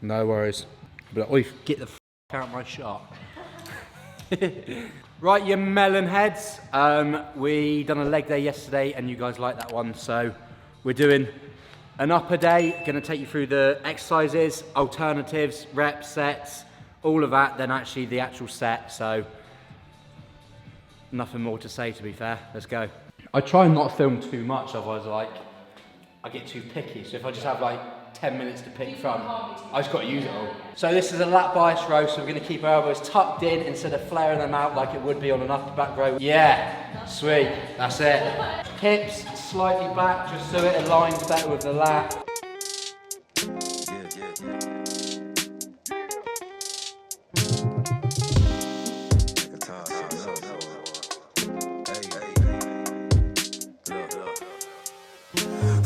No worries. But oi, get the f out of my shot. Right, you melon heads. We done a leg day yesterday and you guys liked that one, so we're doing an upper day. Gonna take you through the exercises, alternatives, reps, sets, all of that, then actually the actual set, so nothing more to say, to be fair. Let's go. I try and not film too much, otherwise I get too picky. So if I just have like 10 minutes to pick from, I just got to use it all. So this is a lat bias row, so we're going to keep our elbows tucked in instead of flaring them out like it would be on an upper back row. Yeah, sweet, that's it. Hips slightly back just so it aligns better with the lat.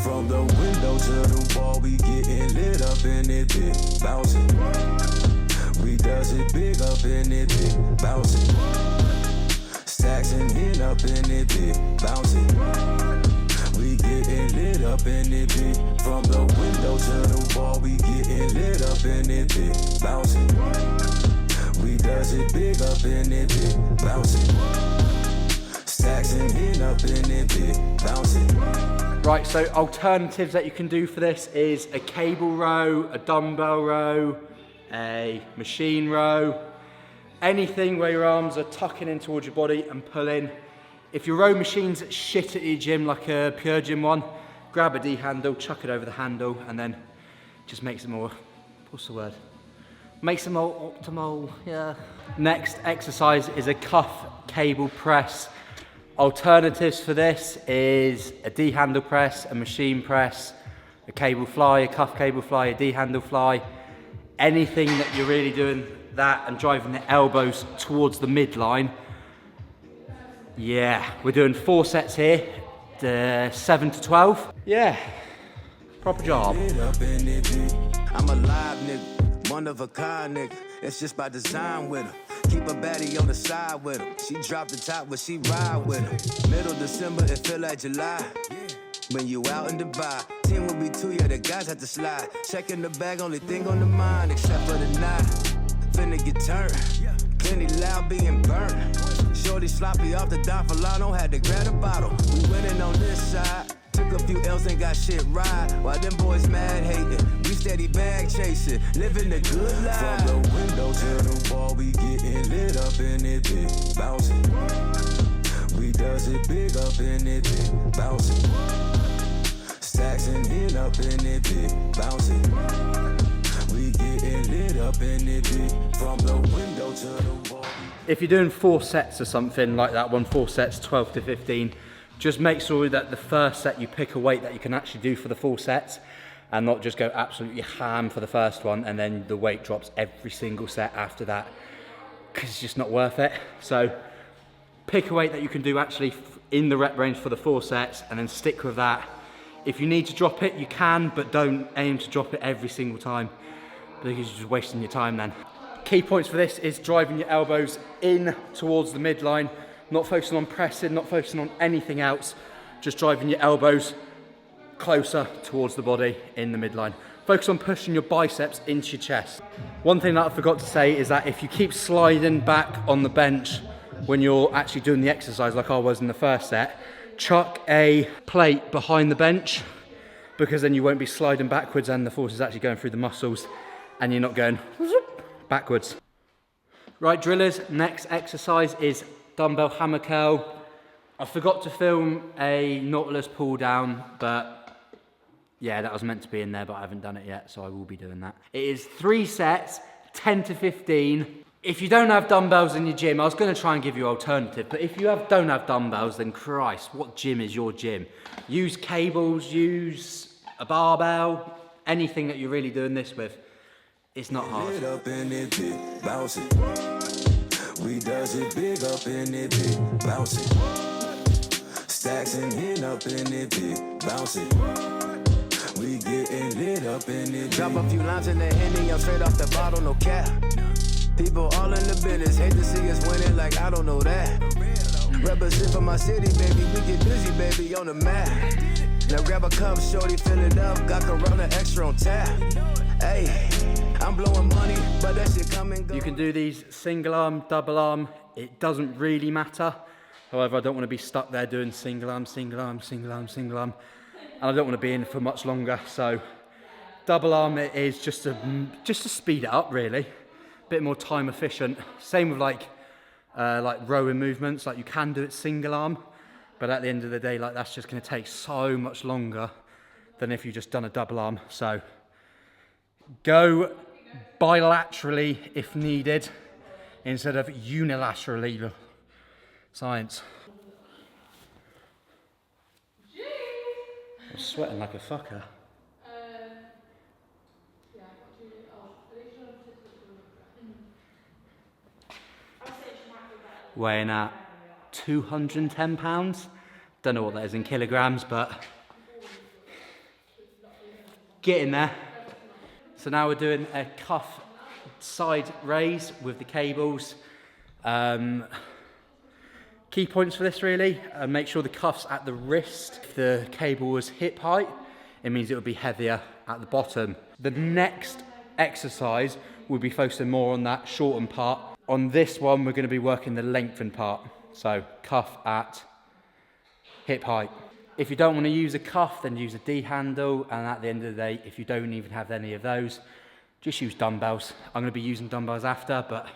From the window to the wall, we getting lit up in it, big bouncing. We does it big up in it, big bouncing. Stacks and hit up in it, big bouncing. We getting lit up in it, big. From the window to the wall, we getting lit up in it, big bouncing. We does it big up in it, big bouncing. Stacks and hit up in it, big bouncing. Right, so alternatives that you can do for this is a cable row, a dumbbell row, a machine row, anything where your arms are tucking in towards your body and pulling. If your row machine's shit at your gym, like a Pure Gym one, grab a D handle, chuck it over the handle, and then just makes it more, what's the word? Makes it more optimal, yeah. Next exercise is a cuff cable press. Alternatives for this is a D handle press, a machine press, a cable fly, a cuff cable fly, a D handle fly. Anything that you're really doing that and driving the elbows towards the midline. Yeah, we're doing 4 sets here, 7 to 12. Yeah, proper job. I'm a live nigga, one of a kind nigga. It's just by design with her. Keep a baddie on the side with him. She drop the top when she ride with him. Middle December, it feel like July. When you out in Dubai, 10 will be 2, yeah, the guys have to slide. Checking the bag, only thing on the mind, except for the night. Finna get turned, plenty loud being burnt. Shorty sloppy off the Donfalano, had to grab a bottle. We winning on this side. Took a few L's and got shit right. While them boys mad hating, we steady bag chasing, living the good life. From the window to the wall, we getting lit up in it, big bouncing. We does it big up in it, big bouncing. Stacks and hit up in it, big bouncing. We getting lit up in it, big. From the window to the wall. If you're doing 4 sets or something like that one, 4 sets, 12 to 15, just make sure that the first set you pick a weight that you can actually do for the 4 sets and not just go absolutely ham for the first one and then the weight drops every single set after that, because it's just not worth it. So pick a weight that you can do actually in the rep range for the 4 sets and then stick with that. If you need to drop it, you can, but don't aim to drop it every single time because you're just wasting your time then. Key points for this is driving your elbows in towards the midline, not focusing on pressing, not focusing on anything else, just driving your elbows closer towards the body in the midline. Focus on pushing your biceps into your chest. One thing that I forgot to say is that if you keep sliding back on the bench when you're actually doing the exercise like I was in the first set, chuck a plate behind the bench, because then you won't be sliding backwards and the force is actually going through the muscles and you're not going backwards. Right, drillers, next exercise is dumbbell hammer curl. I forgot to film a Nautilus pull down, but yeah, that was meant to be in there, but I haven't done it yet, so I will be doing that. It is 3 sets, 10 to 15. If you don't have dumbbells in your gym, I was gonna try and give you an alternative, but if you don't have dumbbells, then Christ, what gym is your gym? Use cables, use a barbell, anything that you're really doing this with. It's not hard. We does it big up in it, big bouncing. Stacks and hit up in it, big bouncing. We getting lit up in it. Drop a few lines in the Henny, I'm straight off the bottle, no cap. People all in the business, hate to see us winning like I don't know that. Represent for my city, baby, we get busy, baby, on the map. Now grab a cup, shorty, fill it up, got Corona extra on tap. Hey, I'm blowing money, but that shit come and go. You can do these single arm, double arm, it doesn't really matter. However, I don't want to be stuck there doing single arm, single arm, single arm, single arm. And I don't want to be in for much longer, so double arm it is just to speed it up really. A bit more time efficient. Same with like rowing movements, like you can do it single arm, but at the end of the day, like that's just going to take so much longer than if you just done a double arm. So go bilaterally if needed instead of unilaterally. Science. I'm sweating like a fucker. Weighing at 210 pounds. Don't know what that is in kilograms, but getting there. So now we're doing a cuff side raise with the cables. Key points for this really, make sure the cuff's at the wrist. If the cable was hip height, it means it would be heavier at the bottom. The next exercise, we'll be focusing more on that shortened part. On this one, we're going to be working the lengthened part. So cuff at hip height. If you don't want to use a cuff, then use a D handle. And at the end of the day, if you don't even have any of those, just use dumbbells. I'm going to be using dumbbells after, but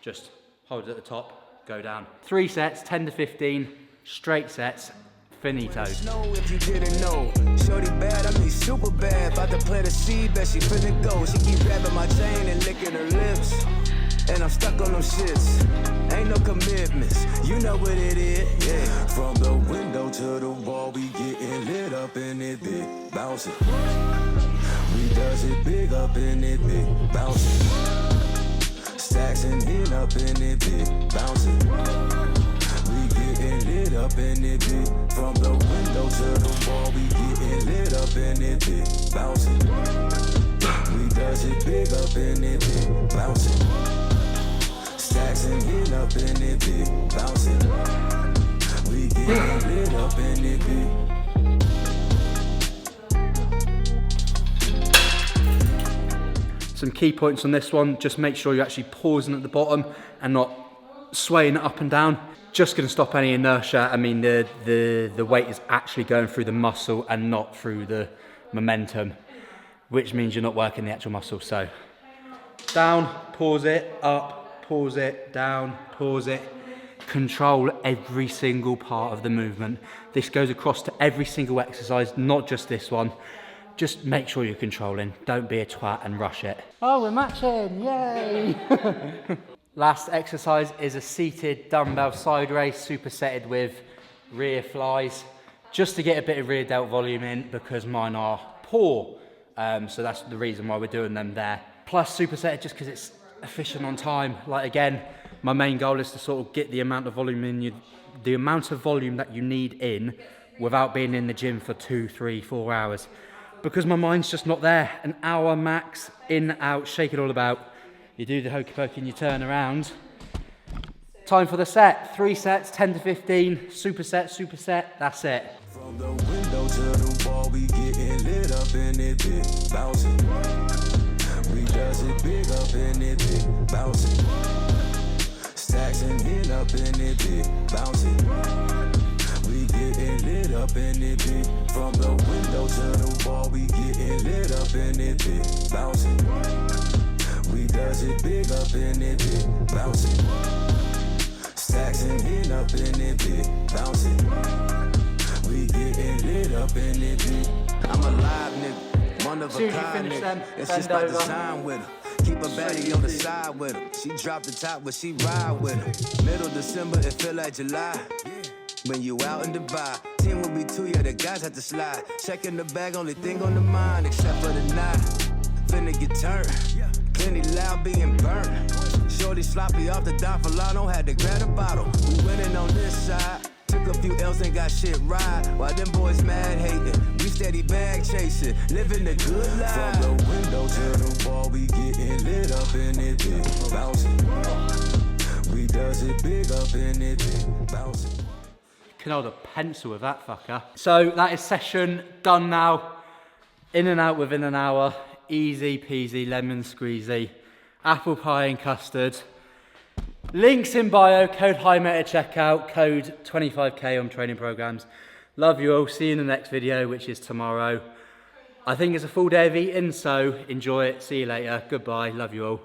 just hold it at the top. Go down. 3 sets, 10 to 15, straight sets, finitos. If you didn't know, shorty bad, I mean super bad. About to play the seed, bet she finna go. She keep grabbing my chain and licking her lips, and I'm stuck on them shits. Ain't no commitments, you know what it is. Yeah. From the window to the wall, we getting lit up in it, big bouncing. We does it big up in it, big bouncing. Stacks and hit up in it, big bouncing. We getting lit up in it, big. From the window to the wall, we getting lit up in it, big bouncing. We does it big up in it, big bouncing. Stacks and hit up in it, big bouncing. We getting lit up in it, big. Some key points on this one, just make sure you're actually pausing at the bottom and not swaying it up and down. Just going to stop any inertia. I mean, the weight is actually going through the muscle and not through the momentum, which means you're not working the actual muscle. So down, pause it, up, pause it, down, pause it. Control every single part of the movement. This goes across to every single exercise, not just this one. Just make sure you're controlling. Don't be a twat and rush it. Oh, we're matching, yay! Last exercise is a seated dumbbell side raise, supersetted with rear flies, just to get a bit of rear delt volume in because mine are poor. So that's the reason why we're doing them there. Plus supersetted just because it's efficient on time. Like again, my main goal is to sort of get the amount of volume in the amount of volume that you need in without being in the gym for 2, 3, 4 hours. Because my mind's just not there. An hour max, in, out, shake it all about. You do the hokey pokey and you turn around. Time for the set. 3 sets, 10 to 15, superset, that's it. From the window to the wall, we getting lit up in it, big bouncing. We does it big up in it, big bouncing. Stacks and hit up in it, big bouncing. We getting lit up in it, big. From the window to the wall, we getting lit up in it, big bouncing. We does it big up in it, big bouncing. Stacks and hit up in it, big bouncing. We getting lit up in it, big. I'm a live nigga, one of a kind nigga. It's just by design with her. Keep a baddie on the side with her. She drop the top, but she ride with her. Middle December, it feel like July. When you out in Dubai, team will be 2, yeah, the guys have to slide. Checking the bag, only thing on the mind, except for the night. Finna get turned, plenty loud being burnt. Shorty sloppy off the Donfalano, had to grab a bottle. We winning on this side, took a few L's and got shit right. While them boys mad hating, we steady bag chasing, living the good life. From the window to the wall, we getting lit up in it, big bouncing. We does it big up in it, big bouncing. Can hold a pencil with that fucker. So that is session done now. In and out within an hour. easy peasy, lemon squeezy, apple pie and custard. Links in bio, code HIGHMATE at checkout, code 25k on training programs. Love you all, see you in the next video, which is tomorrow. I think it's a full day of eating, so enjoy it, see you later, goodbye, love you all.